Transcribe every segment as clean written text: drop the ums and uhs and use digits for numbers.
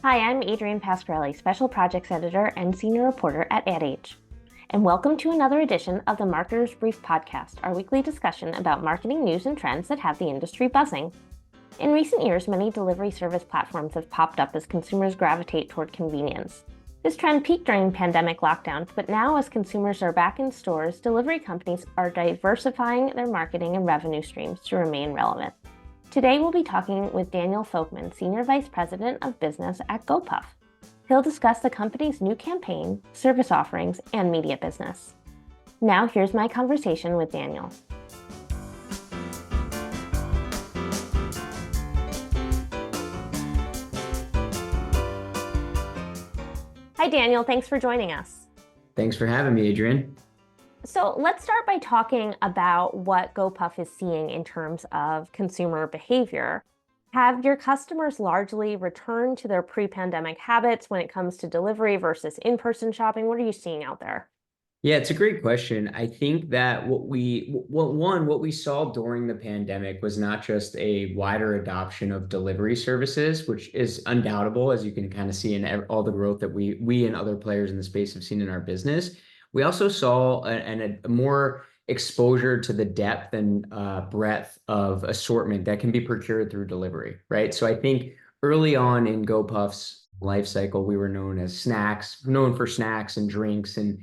Hi, I'm Adrienne Pasquarelli, Special Projects Editor and Senior Reporter at Ad Age. And welcome to another edition of the Marketer's Brief Podcast, our weekly discussion about marketing news and trends that have the industry buzzing. In recent years, many delivery service platforms have popped up as consumers gravitate toward convenience. This trend peaked during pandemic lockdowns, but now as consumers are back in stores, delivery companies are diversifying their marketing and revenue streams to remain relevant. Today, we'll be talking with Daniel Folkman, Senior Vice President of Business at Gopuff. He'll discuss the company's new campaign, service offerings, and media business. Now, here's my conversation with Daniel. Hi, Daniel. Thanks for joining us. Thanks for having me, Adrienne. So let's start by talking about what Gopuff is seeing in terms of consumer behavior. Have your customers largely returned to their pre-pandemic habits when it comes to delivery versus in-person shopping? What are you seeing out there? Yeah, it's a great question. I think that what we saw during the pandemic was not just a wider adoption of delivery services, which is undoubtable, as you can kind of see in all the growth that we and other players in the space have seen in our business. We also saw a more exposure to the depth and breadth of assortment that can be procured through delivery, right? So I think early on in GoPuff's life cycle, we were known for snacks and drinks and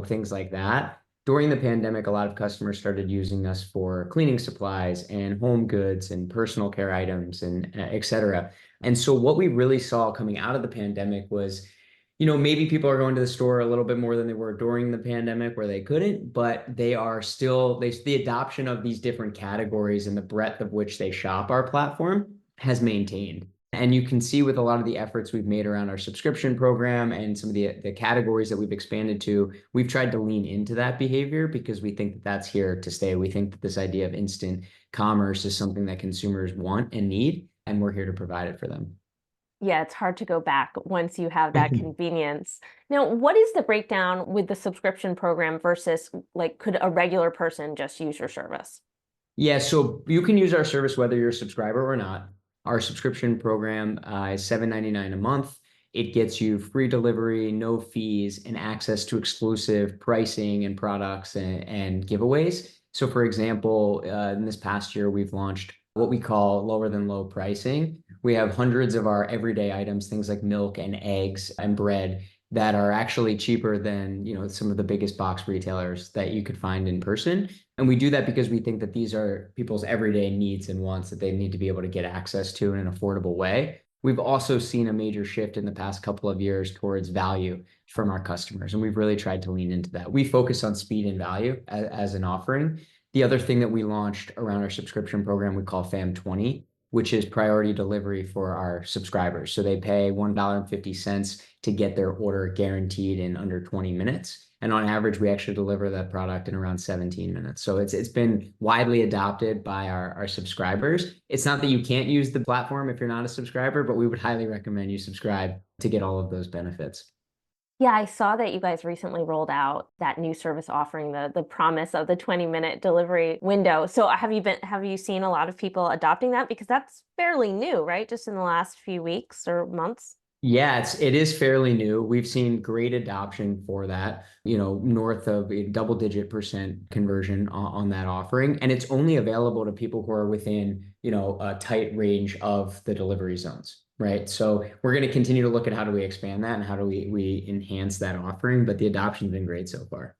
things like that. During the pandemic, a lot of customers started using us for cleaning supplies and home goods and personal care items and et cetera. And so what we really saw coming out of the pandemic was maybe people are going to the store a little bit more than they were during the pandemic where they couldn't, but the adoption of these different categories and the breadth of which they shop our platform has maintained. And you can see with a lot of the efforts we've made around our subscription program and some of the categories that we've expanded to, we've tried to lean into that behavior because we think that that's here to stay. We think that this idea of instant commerce is something that consumers want and need, and we're here to provide it for them. Yeah, it's hard to go back once you have that convenience. Now, what is the breakdown with the subscription program versus could a regular person just use your service? Yeah, so you can use our service whether you're a subscriber or not. Our subscription program is $7.99 a month. It gets you free delivery, no fees, and access to exclusive pricing and products and giveaways. So for example, in this past year, we've launched what we call lower than low pricing. We have hundreds of our everyday items, things like milk and eggs and bread that are actually cheaper than, some of the biggest box retailers that you could find in person. And we do that because we think that these are people's everyday needs and wants that they need to be able to get access to in an affordable way. We've also seen a major shift in the past couple of years towards value from our customers, and we've really tried to lean into that. We focus on speed and value as an offering. The other thing that we launched around our subscription program we call FAM20, which is priority delivery for our subscribers. So they pay $1.50 to get their order guaranteed in under 20 minutes. And on average, we actually deliver that product in around 17 minutes. So it's been widely adopted by our subscribers. It's not that you can't use the platform if you're not a subscriber, but we would highly recommend you subscribe to get all of those benefits. Yeah, I saw that you guys recently rolled out that new service offering, the promise of the 20-minute delivery window. So have you seen a lot of people adopting that? Because that's fairly new, right? Just in the last few weeks or months. Yeah, it is fairly new. We've seen great adoption for that, north of a double-digit percent conversion on that offering. And it's only available to people who are within, a tight range of the delivery zones, right? So we're going to continue to look at how do we expand that and how do we enhance that offering, but the adoption's been great so far.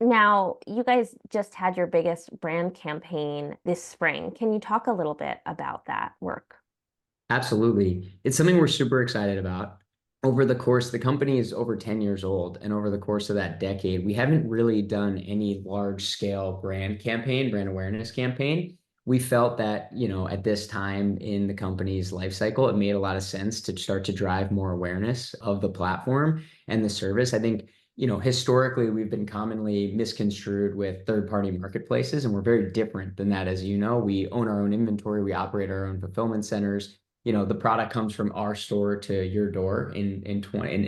Now, you guys just had your biggest brand campaign this spring. Can you talk a little bit about that work? Absolutely. It's something we're super excited about. The company is over 10 years old, and over the course of that decade, we haven't really done any large scale brand awareness campaign. We felt that, at this time in the company's life cycle, it made a lot of sense to start to drive more awareness of the platform and the service. I think, historically, we've been commonly misconstrued with third-party marketplaces, and we're very different than that. As you know, we own our own inventory, we operate our own fulfillment centers. The product comes from our store to your door in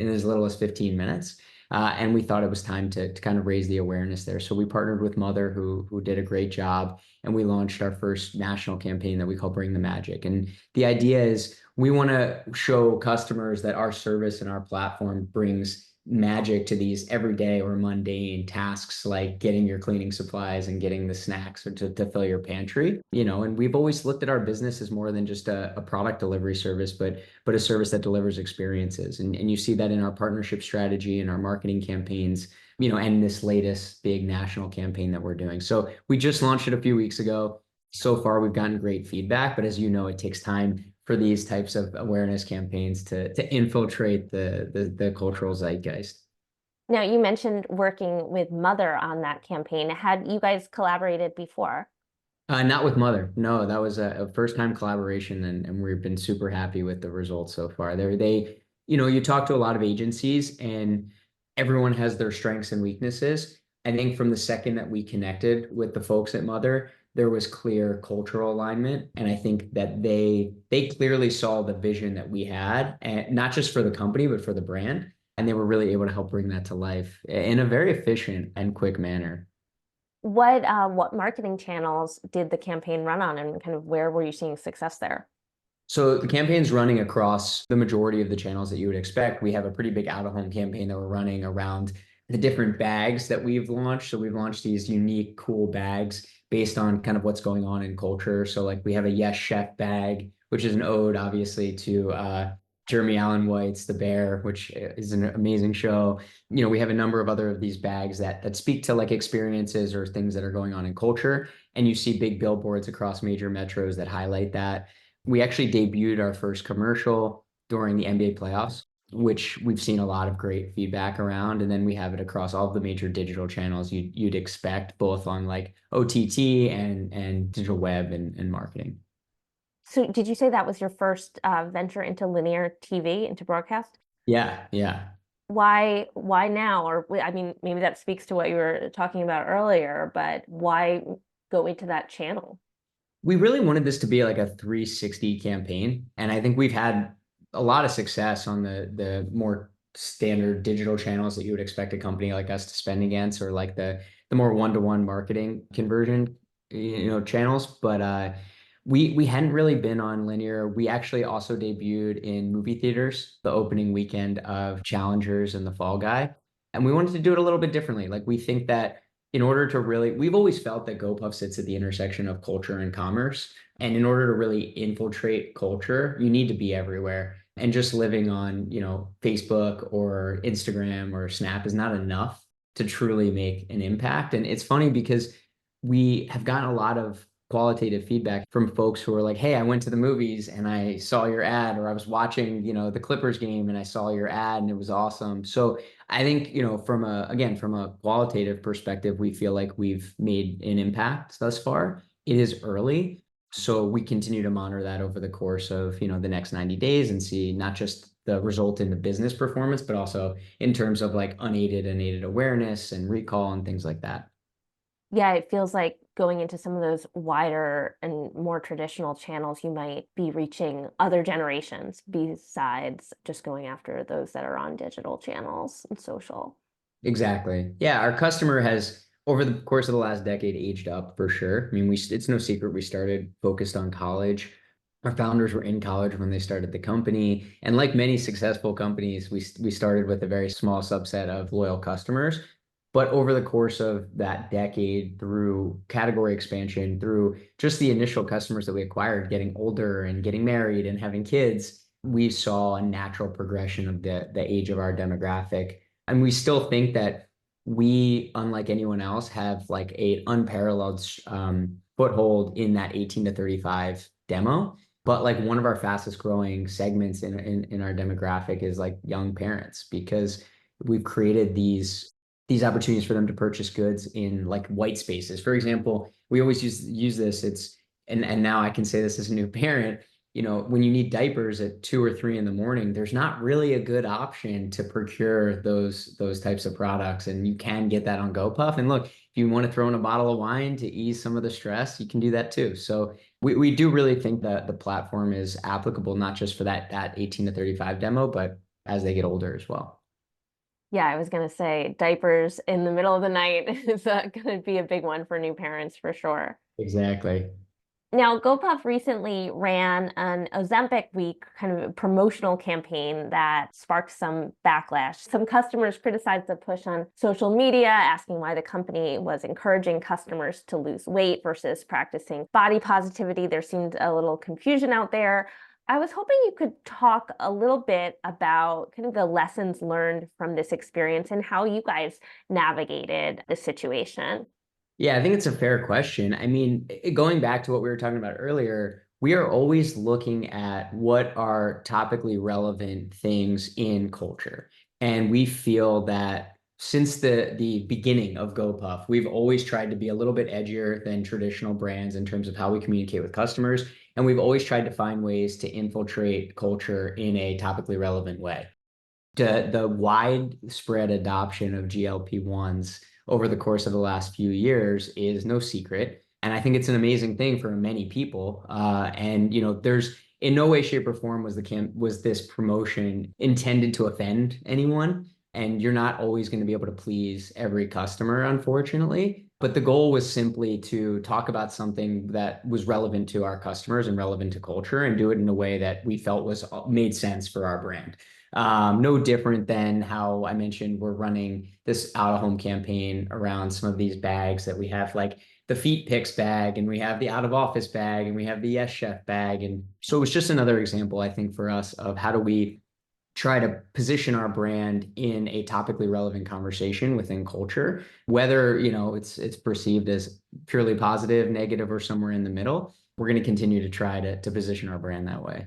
as little as 15 minutes. And we thought it was time to kind of raise the awareness there. So we partnered with Mother, who did a great job, and we launched our first national campaign that we call Bring the Magic. And the idea is we want to show customers that our service and our platform brings magic to these everyday or mundane tasks like getting your cleaning supplies and getting the snacks or to fill your pantry, and we've always looked at our business as more than just a product delivery service, but a service that delivers experiences. And you see that in our partnership strategy and our marketing campaigns, and this latest big national campaign that we're doing. So we just launched it a few weeks ago. So far, we've gotten great feedback, but as you know, it takes time for these types of awareness campaigns to infiltrate the cultural zeitgeist. Now, you mentioned working with Mother on that campaign. Had you guys collaborated before? Not with Mother. No, that was a first time collaboration, and we've been super happy with the results so far. You talk to a lot of agencies, and everyone has their strengths and weaknesses. I think from the second that we connected with the folks at Mother, there was clear cultural alignment, and I think that they clearly saw the vision that we had, and not just for the company, but for the brand, and they were really able to help bring that to life in a very efficient and quick manner. What marketing channels did the campaign run on, and kind of where were you seeing success there? So the campaign's running across the majority of the channels that you would expect. We have a pretty big out-of-home campaign that we're running around the different bags that we've launched. So we've launched these unique, cool bags based on kind of what's going on in culture. So like we have a Yes Chef bag, which is an ode, obviously, to Jeremy Allen White's The Bear, which is an amazing show. We have a number of other of these bags that speak to like experiences or things that are going on in culture. And you see big billboards across major metros that highlight that. We actually debuted our first commercial during the NBA playoffs, which we've seen a lot of great feedback around. And then we have it across all of the major digital channels you'd expect, both on like OTT and digital web and marketing. So did you say that was your first venture into linear TV, into broadcast? Yeah, yeah. Why now? Or I mean, maybe that speaks to what you were talking about earlier, but why go into that channel? We really wanted this to be like a 360 campaign. And I think we've had a lot of success on the more standard digital channels that you would expect a company like us to spend against, or like the more one-to-one marketing conversion, channels. But we hadn't really been on linear. We actually also debuted in movie theaters the opening weekend of Challengers and The Fall Guy. And we wanted to do it a little bit differently. Like we think that in order to really, we've always felt that Gopuff sits at the intersection of culture and commerce. And in order to really infiltrate culture, you need to be everywhere. And just living on, Facebook or Instagram or Snap is not enough to truly make an impact. And it's funny because we have gotten a lot of qualitative feedback from folks who are like, hey, I went to the movies and I saw your ad, or I was watching, the Clippers game and I saw your ad and it was awesome. So I think, from a qualitative perspective, we feel like we've made an impact thus far. It is early. So we continue to monitor that over the course of, the next 90 days and see not just the result in the business performance, but also in terms of like unaided awareness and recall and things like that. Yeah, it feels like going into some of those wider and more traditional channels, you might be reaching other generations besides just going after those that are on digital channels and social. Exactly. Yeah, our customer has, over the course of the last decade, aged up for sure. I mean, it's no secret we started focused on college. Our founders were in college when they started the company, and like many successful companies, we started with a very small subset of loyal customers. But over the course of that decade, through category expansion, through just the initial customers that we acquired, getting older and getting married and having kids, we saw a natural progression of the age of our demographic. And we still think that we, unlike anyone else, have like a unparalleled foothold in that 18 to 35 demo. But like one of our fastest growing segments in our demographic is like young parents, because we've created these opportunities for them to purchase goods in like white spaces. For example, we always use this. And now I can say this as a new parent. When you need diapers at 2 or 3 in the morning, there's not really a good option to procure those types of products, and you can get that on GoPuff. And look, if you want to throw in a bottle of wine to ease some of the stress, you can do that too. So we do really think that the platform is applicable not just for that 18 to 35 demo, but as they get older as well. Yeah, I was gonna say diapers in the middle of the night is gonna be a big one for new parents for sure. Exactly. Now, Gopuff recently ran an Ozempic week kind of promotional campaign that sparked some backlash. Some customers criticized the push on social media, asking why the company was encouraging customers to lose weight versus practicing body positivity. There seemed a little confusion out there. I was hoping you could talk a little bit about kind of the lessons learned from this experience and how you guys navigated the situation. Yeah, I think it's a fair question. I mean, going back to what we were talking about earlier, we are always looking at what are topically relevant things in culture. And we feel that since the beginning of GoPuff, we've always tried to be a little bit edgier than traditional brands in terms of how we communicate with customers. And we've always tried to find ways to infiltrate culture in a topically relevant way. The widespread adoption of GLP-1s over the course of the last few years is no secret. And I think it's an amazing thing for many people. And there's in no way, shape, or form was this promotion intended to offend anyone. And you're not always going to be able to please every customer, unfortunately. But the goal was simply to talk about something that was relevant to our customers and relevant to culture and do it in a way that we felt was made sense for our brand. No different than how I mentioned we're running this out of home campaign around some of these bags that we have, like the Feet Picks bag, and we have the out of office bag, and we have the Yes Chef bag. And so it's just another example, I think, for us of how do we try to position our brand in a topically relevant conversation within culture, whether it's perceived as purely positive, negative, or somewhere in the middle. We're going to continue to try to position our brand that way.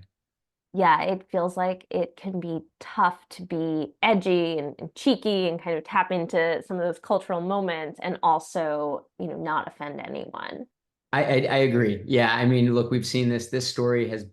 Yeah, it feels like it can be tough to be edgy and cheeky and kind of tap into some of those cultural moments and also, not offend anyone. I agree. Yeah, I mean, look, we've seen this. This story has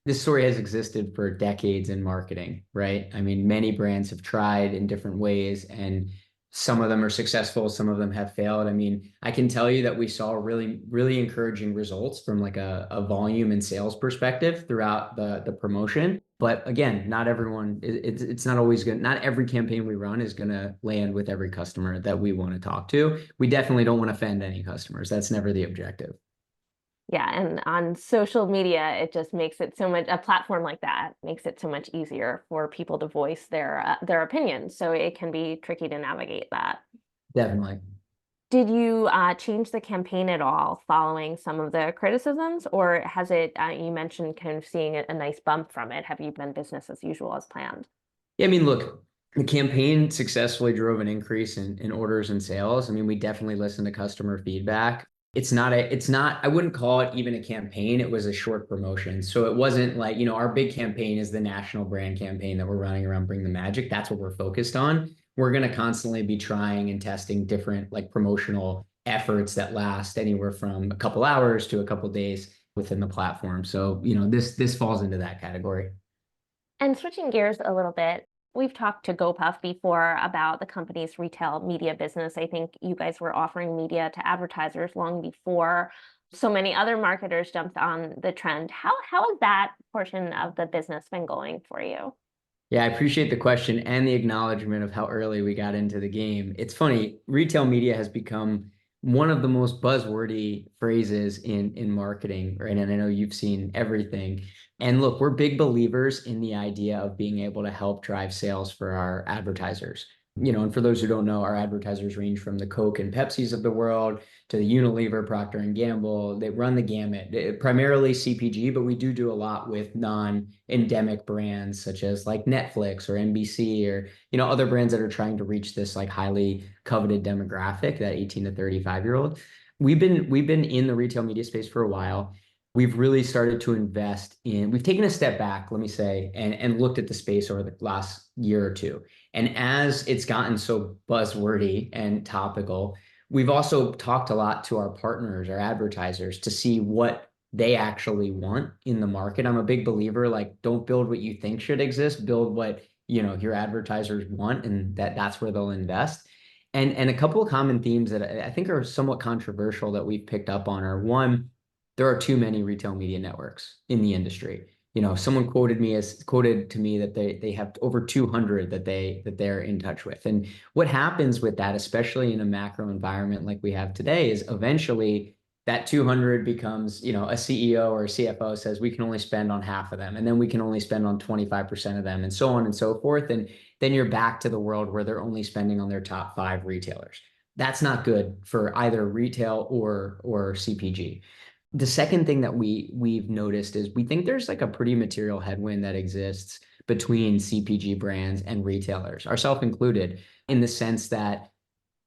existed for decades in marketing, right? I mean, many brands have tried in different ways, and some of them are successful, some of them have failed. I mean, I can tell you that we saw really, really encouraging results from like a volume and sales perspective throughout the promotion. But again, not everyone, it's not always good. Not every campaign we run is going to land with every customer that we want to talk to. We definitely don't want to offend any customers. That's never the objective. Yeah, and on social media, it just makes it so much, a platform like that makes it so much easier for people to voice their opinions. So it can be tricky to navigate that. Definitely. Did you change the campaign at all following some of the criticisms, or has it, you mentioned kind of seeing a nice bump from it? Have you been business as usual as planned? Yeah, I mean, look, the campaign successfully drove an increase in orders and sales. I mean, we definitely listened to customer feedback. I wouldn't call it even a campaign. It was a short promotion. So it wasn't like, our big campaign is the national brand campaign that we're running around Bring the Magic. That's what we're focused on. We're going to constantly be trying and testing different like promotional efforts that last anywhere from a couple hours to a couple days within the platform. So, this falls into that category. And switching gears a little bit, we've talked to GoPuff before about the company's retail media business. I think you guys were offering media to advertisers long before so many other marketers jumped on the trend. How has that portion of the business been going for you? Yeah, I appreciate the question and the acknowledgement of how early we got into the game. It's funny, retail media has become one of the most buzzwordy phrases in marketing, right? And I know you've seen everything. And look, we're big believers in the idea of being able to help drive sales for our advertisers. And for those who don't know, our advertisers range from the Coke and Pepsis of the world to the Unilever, Procter and Gamble. They run the gamut, primarily CPG, but we do a lot with non-endemic brands such as like Netflix or NBC or other brands that are trying to reach this like highly coveted demographic, that 18 to 35-year-old. We've been in the retail media space for a while. We've really started to invest in, we've taken a step back, let me say, and looked at the space over the last year or two. And as it's gotten so buzzwordy and topical, we've also talked a lot to our partners, our advertisers, to see what they actually want in the market. I'm a big believer, like, don't build what you think should exist, build what, your advertisers want, and that's where they'll invest. And a couple of common themes that I think are somewhat controversial that we've picked up on are one, there are too many retail media networks in the industry. Someone quoted to me that they have over 200 that they're in touch with. And what happens with that, especially in a macro environment like we have today, is eventually that 200 becomes, a CEO or a CFO says we can only spend on half of them, and then we can only spend on 25% of them, and so on and so forth. And then you're back to the world where they're only spending on their top five retailers. That's not good for either retail or CPG. The second thing that we've noticed is we think there's like a pretty material headwind that exists between CPG brands and retailers, ourselves included, in the sense that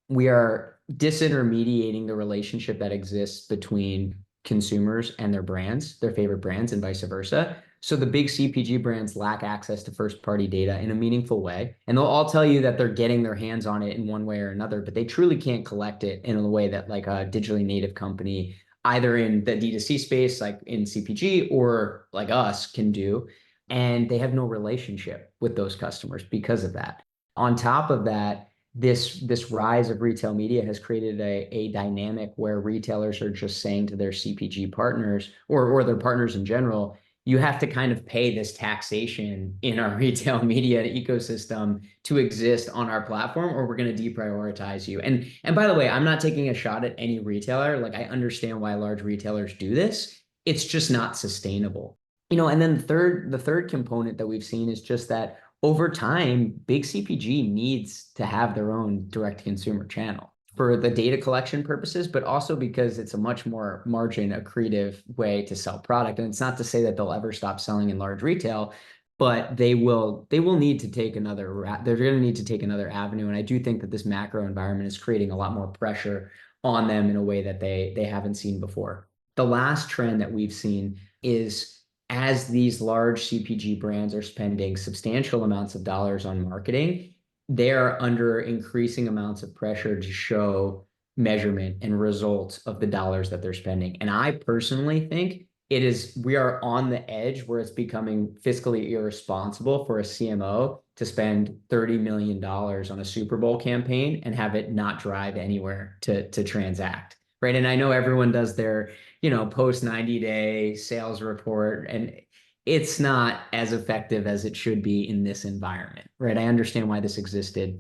we are disintermediating the relationship that exists between consumers and their brands, their favorite brands, and vice versa. So the big CPG brands lack access to first-party data in a meaningful way. And they'll all tell you that they're getting their hands on it in one way or another, but they truly can't collect it in a way that like a digitally native company, either in the D2C space, like in CPG, or like us can do. And they have no relationship with those customers because of that. On top of that, this rise of retail media has created a dynamic where retailers are just saying to their CPG partners or their partners in general, you have to kind of pay this taxation in our retail media ecosystem to exist on our platform, or we're going to deprioritize you. And by the way, I'm not taking a shot at any retailer. Like, I understand why large retailers do this. It's just not sustainable. And then the third component that we've seen is just that over time, big CPG needs to have their own direct consumer channel for the data collection purposes, but also because it's a much more margin accretive way to sell product. And it's not to say that they'll ever stop selling in large retail, but they will need to take they're going to need to take another avenue. And I do think that this macro environment is creating a lot more pressure on them in a way that they haven't seen before. The last trend that we've seen is, as these large CPG brands are spending substantial amounts of dollars on marketing, they're under increasing amounts of pressure to show measurement and results of the dollars that they're spending. And I personally think we are on the edge where it's becoming fiscally irresponsible for a CMO to spend $30 million on a Super Bowl campaign and have it not drive anywhere to transact. Right. And I know everyone does their, post 90-day sales report, and it's not as effective as it should be in this environment. Right. I understand why this existed,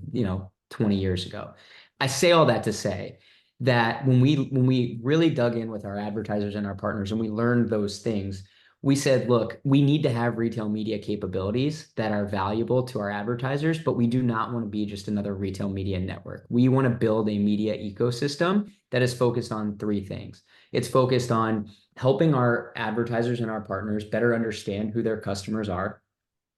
20 years ago. I say all that to say that when we really dug in with our advertisers and our partners and we learned those things, we said, look, we need to have retail media capabilities that are valuable to our advertisers, but we do not want to be just another retail media network. We want to build a media ecosystem that is focused on three things. It's focused on helping our advertisers and our partners better understand who their customers are,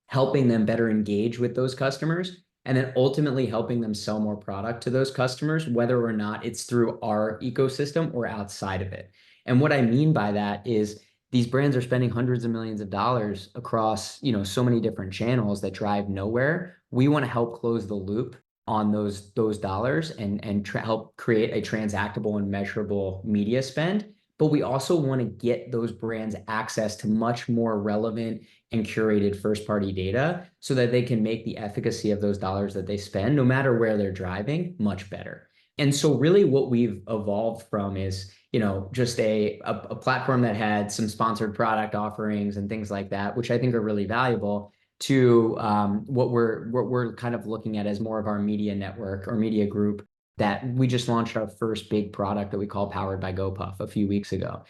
helping them better engage with those customers, and then ultimately helping them sell more product to those customers, whether or not it's through our ecosystem or outside of it. And what I mean by that is these brands are spending hundreds of millions of dollars across, so many different channels that drive nowhere. We want to help close the loop on those dollars and help create a transactable and measurable media spend. But we also want to get those brands access to much more relevant and curated first-party data so that they can make the efficacy of those dollars that they spend, no matter where they're driving, much better. And so really what we've evolved from is, just a platform that had some sponsored product offerings and things like that, which I think are really valuable, to what we're kind of looking at as more of our media network or media group, that we just launched our first big product that we call Powered by Gopuff a few weeks ago.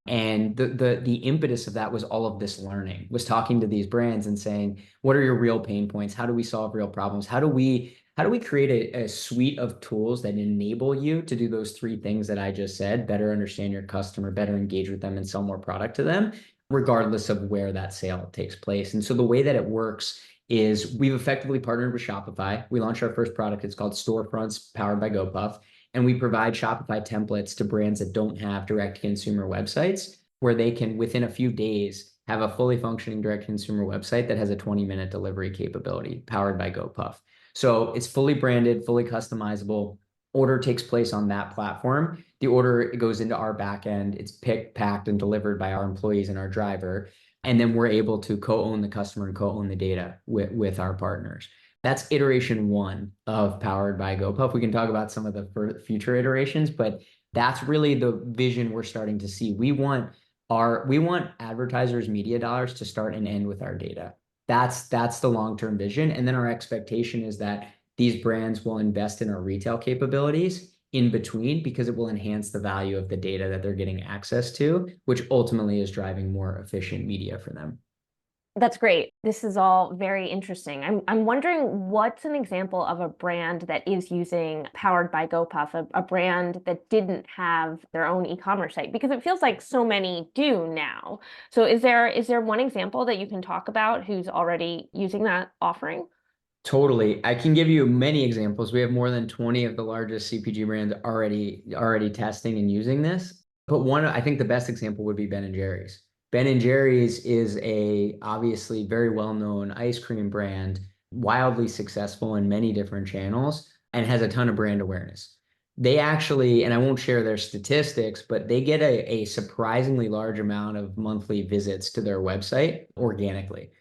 And the impetus of that was all of this learning, was talking to these brands and saying, what are your real pain points? How do we solve real problems? How do we create a suite of tools that enable you to do those three things that I just said: better understand your customer, better engage with them, and sell more product to them, regardless of where that sale takes place. And so the way that it works is we've effectively partnered with Shopify. We launched our first product. It's called Storefronts Powered by GoPuff. And we provide Shopify templates to brands that don't have direct consumer websites, where they can, within a few days, have a fully functioning direct consumer website that has a 20-minute delivery capability powered by Gopuff. So it's fully branded, fully customizable. Order takes place on that platform. The order goes into our backend. It's picked, packed, and delivered by our employees and our driver. And then we're able to co-own the customer and co-own the data with our partners. That's iteration one of Powered by Gopuff. We can talk about some of the future iterations, but that's really the vision we're starting to see. We want we want advertisers' media dollars to start and end with our data. That's the long-term vision. And then our expectation is that these brands will invest in our retail capabilities in between because it will enhance the value of the data that they're getting access to, which ultimately is driving more efficient media for them. That's great. This is all very interesting. I'm wondering what's an example of a brand that is using Powered by GoPuff, a brand that didn't have their own e-commerce site, because it feels like so many do now. So is there one example that you can talk about who's already using that offering? Totally. I can give you many examples. We have more than 20 of the largest CPG brands already testing and using this. But one, I think the best example would be Ben and Jerry's. Ben and Jerry's is a obviously very well-known ice cream brand, wildly successful in many different channels, and has a ton of brand awareness. They actually, and I won't share their statistics, but they get a surprisingly large amount of monthly visits to their website organically.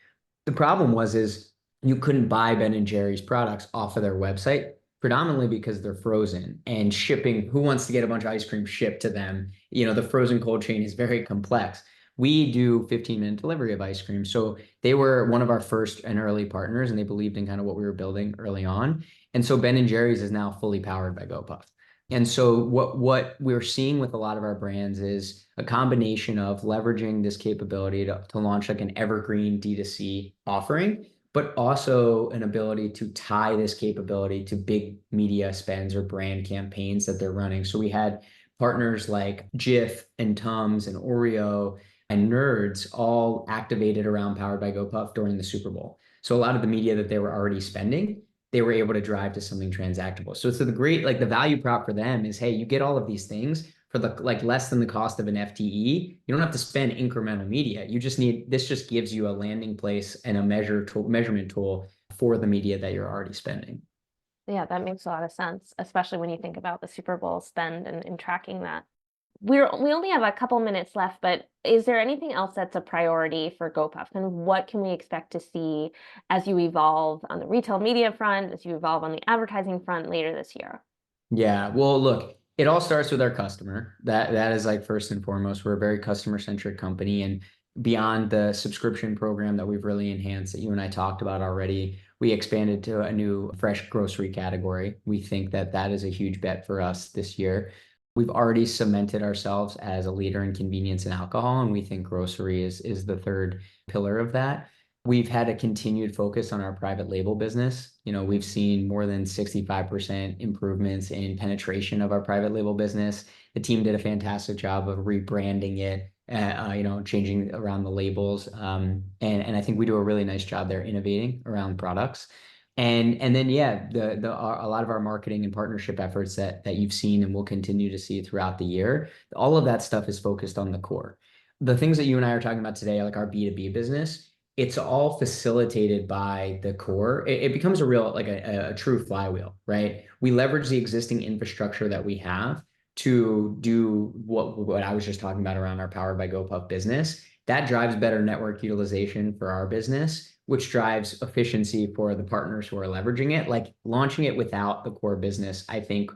The problem is you couldn't buy Ben and Jerry's products off of their website, predominantly because they're frozen and shipping. Who wants to get a bunch of ice cream shipped to them? The frozen cold chain is very complex. We do 15-minute delivery of ice cream. So they were one of our first and early partners, and they believed in kind of what we were building early on. And so Ben and Jerry's is now fully powered by GoPuff. And so what we're seeing with a lot of our brands is a combination of leveraging this capability to launch like an evergreen D2C offering, but also an ability to tie this capability to big media spends or brand campaigns that they're running. So we had partners like Jif and Tums and Oreo and Nerds all activated around Powered by GoPuff during the Super Bowl. So a lot of the media that they were already spending, they were able to drive to something transactable. So the value prop for them is, hey, you get all of these things for the like less than the cost of an FTE. You don't have to spend incremental media. This just gives you a landing place and a measurement tool for the media that you're already spending. Yeah, that makes a lot of sense, especially when you think about the Super Bowl spend and tracking that. We only have a couple minutes left, but is there anything else that's a priority for GoPuff? And what can we expect to see as you evolve on the retail media front, as you evolve on the advertising front later this year? Yeah, well, look, it all starts with our customer. That is like first and foremost. We're a very customer-centric company, and beyond the subscription program that we've really enhanced that you and I talked about already, we expanded to a new fresh grocery category. We think that that is a huge bet for us this year. We've already cemented ourselves as a leader in convenience and alcohol, and we think grocery is the third pillar of that. We've had a continued focus on our private label business. We've seen more than 65% improvements in penetration of our private label business. The team did a fantastic job of rebranding it, changing around the labels. And I think we do a really nice job there innovating around products. And then yeah, a lot of our marketing and partnership efforts that you've seen and will continue to see throughout the year, all of that stuff is focused on the core. The things that you and I are talking about today, like our B2B business, it's all facilitated by the core. It becomes a real, like a true flywheel, right? We leverage the existing infrastructure that we have to do what I was just talking about around our Powered by GoPuff business. That drives better network utilization for our business, which drives efficiency for the partners who are leveraging it. Like launching it without the core business, I think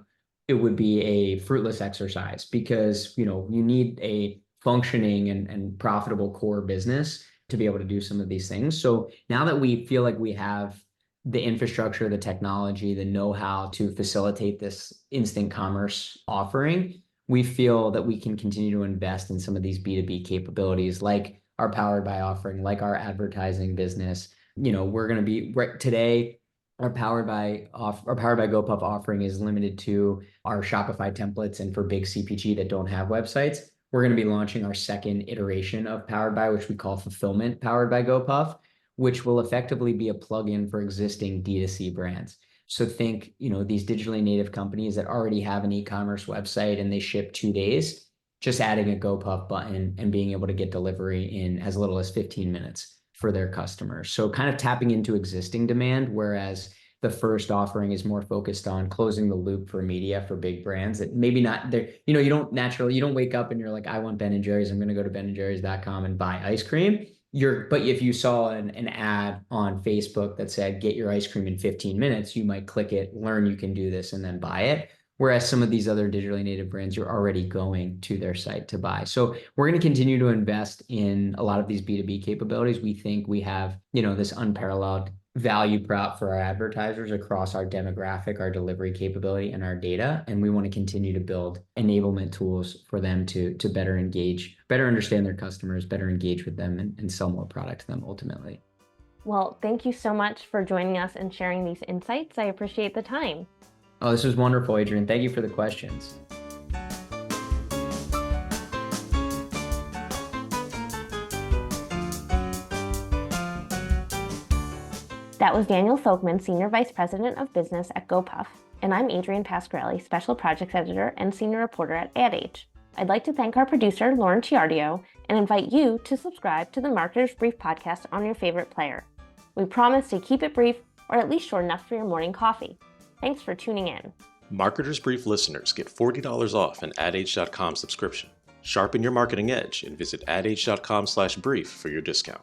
it would be a fruitless exercise because you need a functioning and profitable core business to be able to do some of these things. So now that we feel like we have the infrastructure, the technology, the know-how to facilitate this instant commerce offering, we feel that we can continue to invest in some of these B2B capabilities, like our Powered by offering, like our advertising business. We're going to be right today. Our Powered by GoPuff offering is limited to our Shopify templates and for big CPG that don't have websites. We're going to be launching our second iteration of Powered by, which we call Fulfillment Powered by GoPuff, which will effectively be a plugin for existing D2C brands. So think, these digitally native companies that already have an e-commerce website and they ship 2 days, just adding a GoPuff button and being able to get delivery in as little as 15 minutes for their customers. So kind of tapping into existing demand, whereas the first offering is more focused on closing the loop for media for big brands that maybe not there. You don't wake up and you're like, I want Ben and Jerry's. I'm going to go to benandjerrys.com and buy ice cream. But if you saw an ad on Facebook that said, get your ice cream in 15 minutes, you might click it, learn you can do this, and then buy it. Whereas some of these other digitally native brands, you're already going to their site to buy. So we're going to continue to invest in a lot of these B2B capabilities. We think we have, this unparalleled value prop for our advertisers across our demographic, our delivery capability, and our data. And we want to continue to build enablement tools for them to better engage, better understand their customers, better engage with them, and sell more product to them ultimately. Well, thank you so much for joining us and sharing these insights. I appreciate the time. Oh, this was wonderful, Adrian. Thank you for the questions. That was Daniel Folkman, Senior Vice President of Business at Gopuff, and I'm Adrian Pasquarelli, Special Projects Editor and Senior Reporter at Ad Age. I'd like to thank our producer, Lauren Ciardio, and invite you to subscribe to the Marketer's Brief podcast on your favorite player. We promise to keep it brief, or at least short enough for your morning coffee. Thanks for tuning in. Marketer's Brief listeners get $40 off an adage.com subscription. Sharpen your marketing edge and visit adage.com/brief for your discount.